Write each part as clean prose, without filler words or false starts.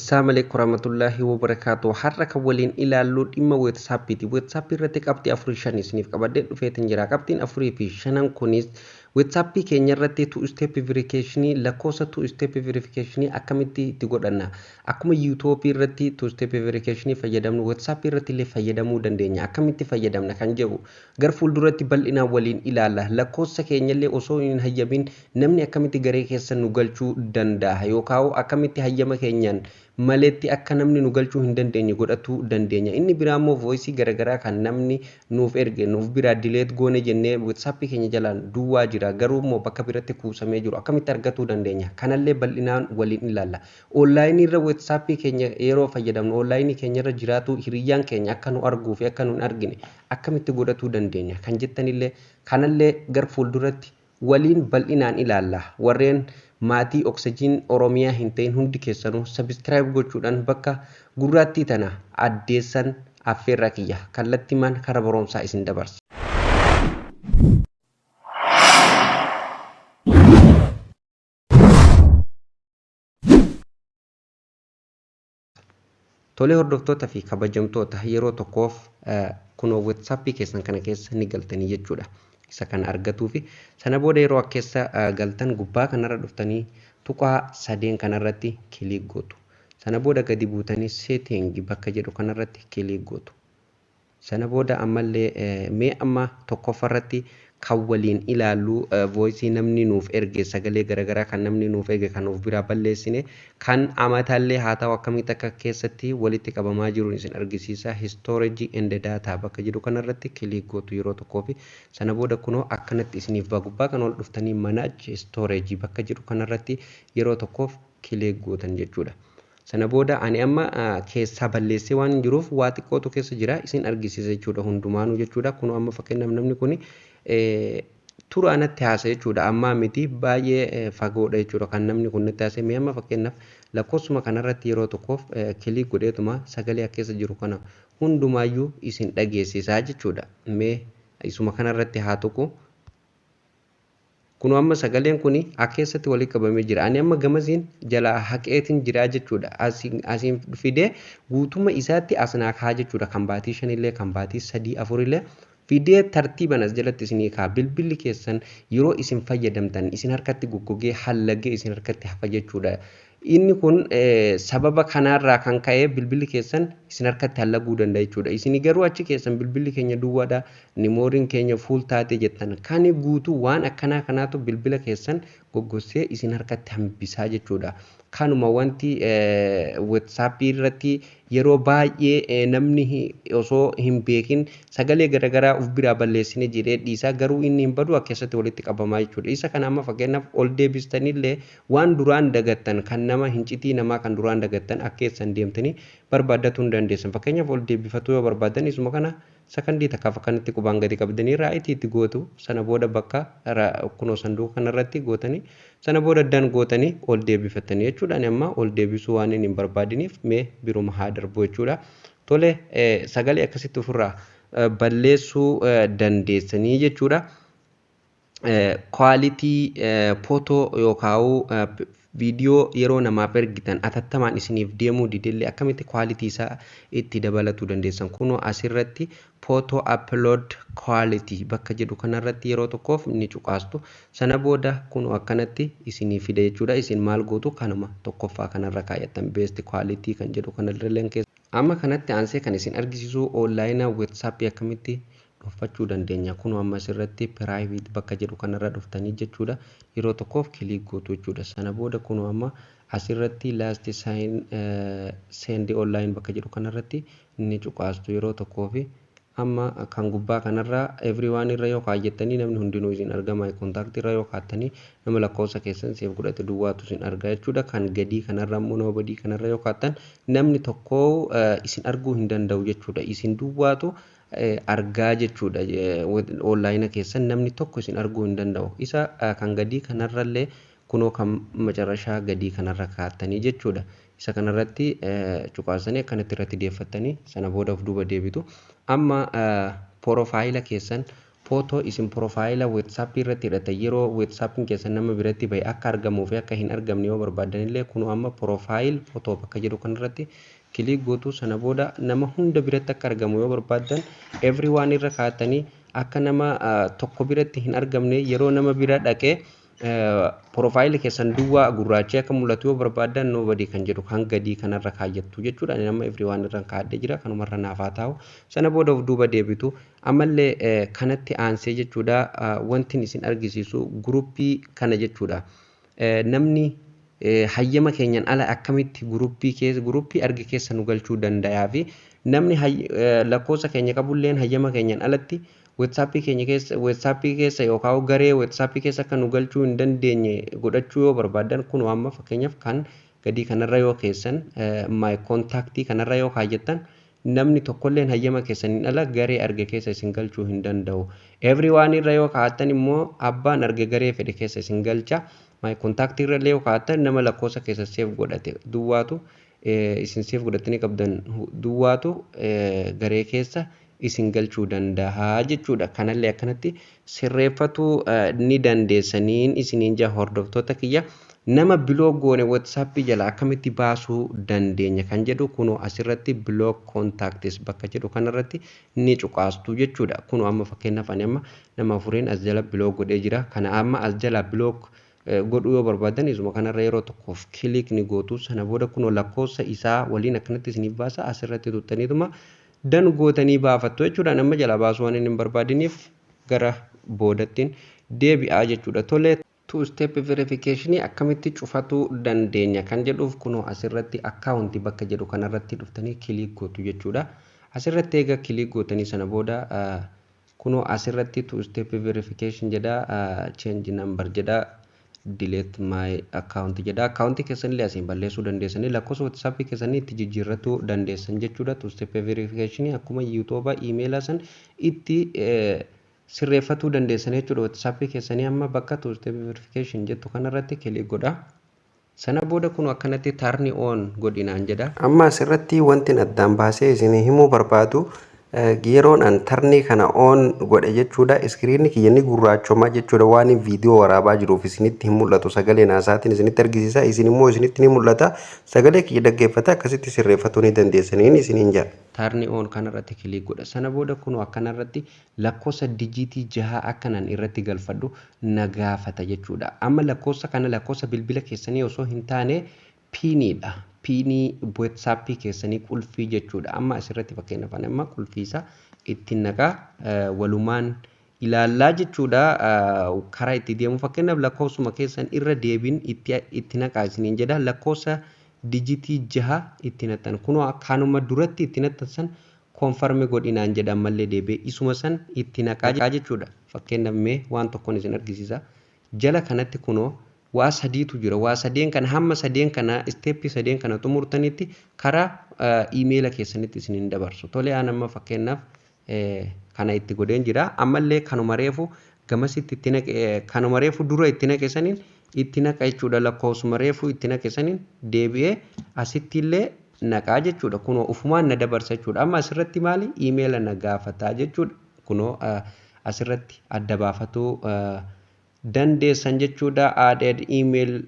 Assalamualaikum warahmatullahi wabarakatuh. Har'a kan waliin ilaallu dhimma WhatsAppiti. WhatsApp irratti qabxii afurii shan isiniif qabadhee dhufeetin jira. Qabxiin afurii fi shanan kunis WhatsApp keenya irratti two step verification lakkoofsa two step verification akkamitti itti godhanna. Akkuma YouTube irratti two step verification fayyadamnu WhatsApp irratti illee fayyadamuu dandeenya. Akkamitti fayyadamna kan jedhu gar fuulduratti bal'inaan waliin ilaalla. Lakkoofsa keenya illee osoo hin hayyamin namni akkamitti garee keessa nu galchuu danda'a yookaan akkamitti hayyama keenyaan maletti akka namni nu galchuu hin dandeenye godhachuu dandeenya. Inni biraa immoo voice garagaraa kan namni nuuf erge nuuf biraa delete goone jennee WhatsApp keenya jalaan duwwaa jira garuu immoo bakka biratti kuusamee jiru akkamitti argachuu dandeenya. Kanallee bal'inaan waliin ilaalla. Online irra WhatsApp keenya yeroo fayyadamnu online keenya irra jiraatu hiriyyaan keenya akka nu arguu fi akka nu hin argine akkamitti godhachuu dandeenya kan jettanillee kanallee gar fuulduratti waliin bal'inaan ilaalla. Warreen maatii Oxygen Oromiyaa hin ta'in hundi keessanuu subscribe gochuudhaan bakka gurraattii tana addeessan affeerraa kiyya kallattiimaan karaa barumsaa isin dabarsa. Tolee hordoftoota fi kabajamtoota yeroo tokkoof kunoo WhatsApp keessan kana keessa ni galtanii jechuudha. Isa kana argatuu fi sana booda yeroo keessa galtan gubbaa kanarra dhuftanii tuqaa sadeen kanarratti kilik gootu. Sana booda gadi buutanii setting bakka jedhu kanarratti kilik gootu. Sana booda ammallee mee amma tokkoffarratti kan waliin ilaallu voice namni nuuf erge sagalee garagaraa kan namni nuuf erge kan nuuf biraa balleessine kan amataallee haa ta'u akkamitti akka keessatti walitti qabamaa jiru isin argisiisa. Storage and data bakka jedhu kanarratti kilik gootu yeroo tokkoo fi sana booda kunoo akkanatti isiniif gubbaa kan ol dhuftanii manage storage bakka jedhu kanarratti yeroo tokkoof kilik gootan jechuudha. Sana booda ani amma keessaa balleessee waan jiruuf waa xiqqootu keessa jira isin argisiisa jechuudha hundumaanuu jechuudha. Kunoo amma fakkeenyaaf namni kuni tura natti haasa'e jechuudha. Amma miti baay'ee fagoodha jechuudha kan namni kun natti haasa'e. Mee amma fakkeenyaaf lakkoofsuma kanarratti yeroo tokkoof kilik godheetuma sagalee akka keessa jiru kana hundumaayyuu isin dhageessisaa jechuudha. Mee isuma kanarratti haa tuqu. Kunoo amma sagaleen kuni akka keessatti walitti qabamee jira. Ani amma gamasiin jala haqeetiin jira jechuudha. Asiin fidee guutuma isaatti asnaa kaa jechuudha. Kan baatii 5 illee kan baatii 3 4 illee fidee tartiiban as jalatti isinii kaa. Bilbilli keessan yeroo isin fayyadamtan isin harkatti goggogee hallagee isin harkatti hafa jechuudha. Inni kun sababa kanarraa kan ka'e bilbilli keessan isin harkatti hallaguu danda'a jechuudha. Isin garuu achi keessan bilbilli keenya duwwaadha, memooriin keenya full taate jettan kan guutuu waan akkanaa kanaatu bilbila keessan goggosee isin harkatti hambisaa jechuudha. Kanuma wanti WhatsApp irratti yeroo baay'ee namni osoo hin beekin sagalee garagaraa uf biraa balleessine jedhee dhiisaa garuu inni hin badu akka keessatti walitti qabamaa jechuudha. Isa kana amma fakkeenyaaf ol deebistanillee waan duraan dagattan kan nama hincitii namaa kan duraan dagattan akka keessan deemtanii barbaadachuu hin dandeessan. Fakkeenyaaf ol deebifachuu yoo barbaadan isuma kana sakandii takkaaf akkanatti qubaan gadi qabdanii raa'itiitti gootu. Sana booda bakka kunoo sanduuqa kanarratti gootanii sana booda addaan gootanii ol deebifatanii jechuudha. Ani amma ol deebisuu waan hin barbaadiniif mee biruma haa darbu jechuudha. Tole sagalee akkasitti ofirraa balleessuu dandeessanii jechuudha. Quality photo yookaan viidiyoo yeroo namaaf ergitan atattamaan isiniif deemuu didillee akkamitti quality isaa itti dabalachuu dandeessan. Kunoo asirratti photo upload quality bakka jedhu kanarratti yeroo tokkoof ni cuqaastu. Sana booda kunoo akkanatti isinii fida jechuudha. Isin maal gootu kanuma tokkoffaa kanarra kaayattan best quality kan jedhu kanarra keessa. Amma kanatti aansee kan isin argisiisu online WhatsApp akkamitti dhuunfachuu dandeenya. Kunoo amma asirratti private bakka jedhu kanarra dhuftanii jechuudha. Yeroo tokkoof kilik gootu jechuudha. Sana booda kunoo amma asirratti last sign send online bakka jedhu kanarratti ni cuqaastu yeroo tokkoof amma kan gubbaa kanarra everyone irra yoo kaayyattanii namni hundinuu isin argama. Contact irra yoo kaattanii nama lakkoofsa keessan seef godhate duwwaatu isin arga jechuudha. Kan gadii kanarra immoo nama badii kanarra yoo kaattan namni tokko isin arguu hin danda'u jechuudha. Isin duwwaatu argaa jechuudha. Online keessan namni tokko isin arguu hin danda'u. Isa kan gadii kanarrallee kunoo kan macarashaa gadii kanarra kaattanii jechuudha. Isa kanarratti cuqaasanii akkanatti irratti deeffattanii sana booda of duuba deebitu. Amma profaayila keessan footoo isin profaayila WhatsApp irratti hidhatan yeroo WhatsApp keessan nama biratti bahe akka argamuu fi akka hin argamne yoo barbaadan illee kun amma profaayil footoo bakka jedhu kanarratti kilik gootu. Sana booda nama hunda biratti akka argamu yoo barbaadan everyone irra kaa'atanii akka nama tokko biratti hin argamne yeroo nama bira dhaqee profaayilii keessan duwwaa gurraachee akka mul'atu yoo barbaadan nobody kan jedhu kan gadii kanarra kaayyattu jechuudha. Nama everyone irra kaa'adhee jira kanumarra naaf haa taa'u. Sana booda of duuba deebitu ammallee kanatti aansee jechuudha wanti isin argisiisu guruppii kana jechuudha. Namni hayyama keenyan ala akkamitti guruppii arge keessa nu galchuu danda'a fi namni lakkoofsa keenya qabulleen hayyama keenyan alatti WhatsApp keessa yookaan garee WhatsApp keessa kan nu galchuu hin dandeenye godhachuu yoo barbaadan kun amma fakkeenyaaf kan gadii kanarra yoo keessan my contact kanarra yoo kaayyattan namni tokkolleen hayyama keessaniin ala garee arge keessa isin galchuu hin danda'u. Everyone irra yoo kaa'attan immoo abbaan arge garee fedhe keessa isin galcha. My contact irra yoo kaa'attan nama lakkoofsa keessa save godhate duwwaatu isin save godhatanii qabdan duwwaatu garee keessa isin galchuu danda'a jechuudha. Kanallee akkanatti sirreeffatu ni dandeessaniin isiniin jaa hordoftoota kiyya. Nama biloog goone WhatsApp jala akkamitti baasuu dandeenya kan jedhu kunoo asirratti biloog contacts bakka jedhu kanarratti ni cuqaastu jechuudha. Kunoo amma fakkeenyaaf ani amma nama afuriin as jala biloog godhee jira. Kana amma as jala biloog godhuu yoo barbaadan isuma kanarra yeroo tokkoof kilik ni gootu. Sana booda kunoo lakkoofsa isaa waliin akkanatti isiniif baasa asirratti tuttaniituma dan gootanii baafattu jechuudha. Nama jala baasuu waan hin barbaadiniif gara boodattiin deebi'aa jechuudha. Tolee. Two step verification akkamitti cufachuu dandeenya kan jedhuuf kunoo asirratti akkaawuntii bakka jedhu kanarratti dhuftanii kilik gootu jechuudha. Asirratti eega kilik gootanii sana booda kunoo asirratti two step verification jedha change number jedha delete my account jedha. Akkaawuntii keessanillee asiin balleessuu dandeessanii lakkoofsa WhatsApp keessanii itti jijjiirrachuu dandeessan jechuudha. Two step verification akkuma YouTube email san itti sirreeffachuu dandeessan jechuudha. WhatsApp keessanii amma bakka two step verification jettu kanarratti kilik godha. Sana booda kun akkanatti turn on godhinaan jedha. Amma asirratti wanti addaan baasee isin himuu barbaadu yeroon an tarnii kana on godhe jechuudha. Iskiriinni kiyyanni gurraachomaa jechuudha waan viidiyoo waraabaa jiruuf isinitti hin mul'atu. Sagalee naasaatiin isinitti argisiisa. Isin immoo isinitti ni mul'ata. Sagalee kiyya dhaggeeffata akkasitti sirreeffachuu ni dandeessaniin isiniin jedha. Turn on kanarratti kilik godha. Sana booda kun akkanarratti lakkoofsa dijiitii 6 akkanan irratti galfadhu na gaafata jechuudha. Amma lakkoofsa kana lakkoofsa bilbila keessanii osoo hin taane piiniidha. Piinii WhatsApp keessanii qulfii jechuudha. Amma asirratti fakkeenyaaf amma qulfii isaa itti naqaa walumaan ilaallaa jechuudha. Karaa itti deemu fakkeenyaaf lakkoofsuma keessan irra deebiin itti naqaa isiniin jedha. Lakkoofsa dijitii 6 itti naqxan kunoo akkanuma duratti itti naqxan san konfarme godhinaan jedha. Ammallee deebi'ee isuma san itti naqaa jechuudha. Fakkeenyaaf mee waan tokkoon isin argisiisa. Jala kanatti kunoo waa sadiitu jira. Waa sadeen kana hamma sadeen kana isteeppii sadeen kana xumurtanitti karaa iimeela keessanitti isiniin dabarsu. Tolee aan amma fakkeenyaaf kana itti godheen jira. Ammallee kanuma reefu gamasitti itti naqe kanuma reefu dura itti naqesaniin itti naqa jechuudha. Lakkoofsuma reefu itti naqesaniin deebi'ee asitti illee naqaa jechuudha. Kunoo ufumaan na dabarsa jechuudha. Amma asirratti maali iimeela na gaafataa jechuudha. Kunoo asirratti adda baafatuu dandeessan jechuudha. Added email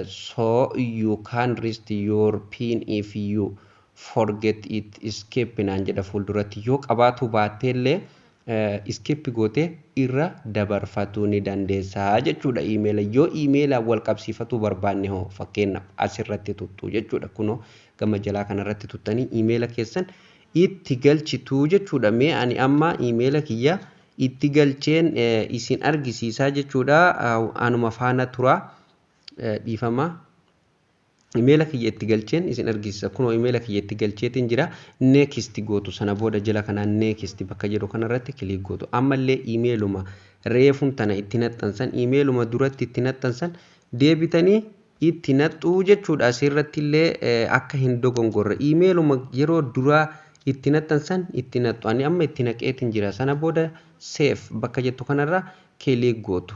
so you can rest your pin if you forget it escape naan jedha fuulduratti yoo qabaatu baatteellee escape goote irra dabarfachuu ni dandeessaa jechuudha. Email yoo email wal qabsiifachuu barbaanne hoo fakkeenyaaf asirratti tuttu jechuudha. Kunoo gama jalaa kanarratti tuttanii email keessan itti galchitu jechuudha. Mee ani amma email kiyya itti galcheen isin argisiisaa jechuudha. Anuma faana tura dhiifama. Email kiyya itti galcheen isin argisiisa. Kunoo email kiyya itti galcheetiin jira. Next gootu. Sana booda jala kanaan next bakka jedhu kanarratti kilik gootu. Ammallee emailuma reefum tana itti naxxansan emailuma duratti itti naxxansan deebitanii itti naxxuu jechuudha. Asirratti illee akka hin dogongorre emailuma yeroo duraa itti naxxansan itti naxxu. Ani amma itti naqeetiin jira. Sana booda save bakka jettu kanarra kilik gootu.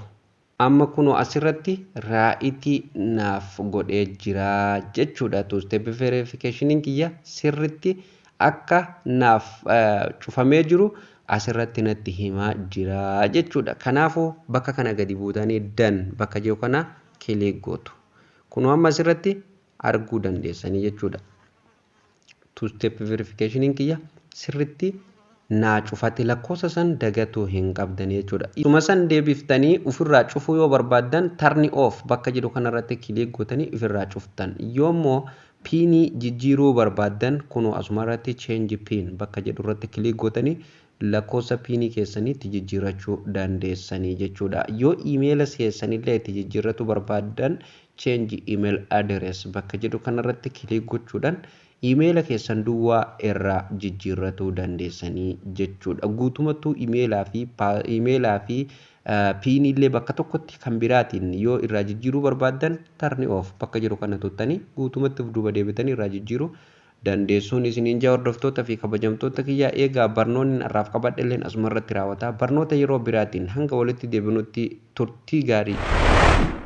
Amma kunoo asirratti raa'itii naaf godhee jira jechuudha. Two step verification kiyya sirritti akka naaf cufamee jiru asirratti natti himaa jira jechuudha. Kanaafuu bakka kana gadi buutanii dan bakka jiru kana kilik gootu. Kunoo amma asirratti arguu dandeessanii jechuudha. Two step verification kiyya sirritti naa cufate lakkoofsa san dagatuu hin qabdan jechuudha. Isuma san deebiftanii ofirraa cufuu yoo barbaaddan turn off bakka jedhu kanarratti kilik gootanii ofirraa cuftan. Yoommoo piinii jijjiiruu barbaaddan kunoo asumarratti change pin bakka jedhu irratti kilik gootanii lakkoofsa piinii keessaniitti jijjiirachuu dandeessanii jechuudha. Yoo emaila keessanillee itti jijjiirratu barbaaddan change email address bakka jedhu kanarratti kilik gochuudhaan emaila keessan duwwaa irraa jijjiirrachuu dandeessanii jechuudha. Guutumattuu emailaa fi piinillee bakka tokkotti kan biraatiin yoo irraa jijjiiruu barbaaddan turn off bakka jedhu kana tuttanii guutumatti duuba deebitanii irraa jijjiiruu dandeessuun isiniin jaa hordoftoota fi kabajamtoota kiyyaa eegaa barnoonni har'aaf qabadhelleen asumarratti raawwata. Barnoota yeroo biraatiin hanga walitti deebinutti turtii gaarii.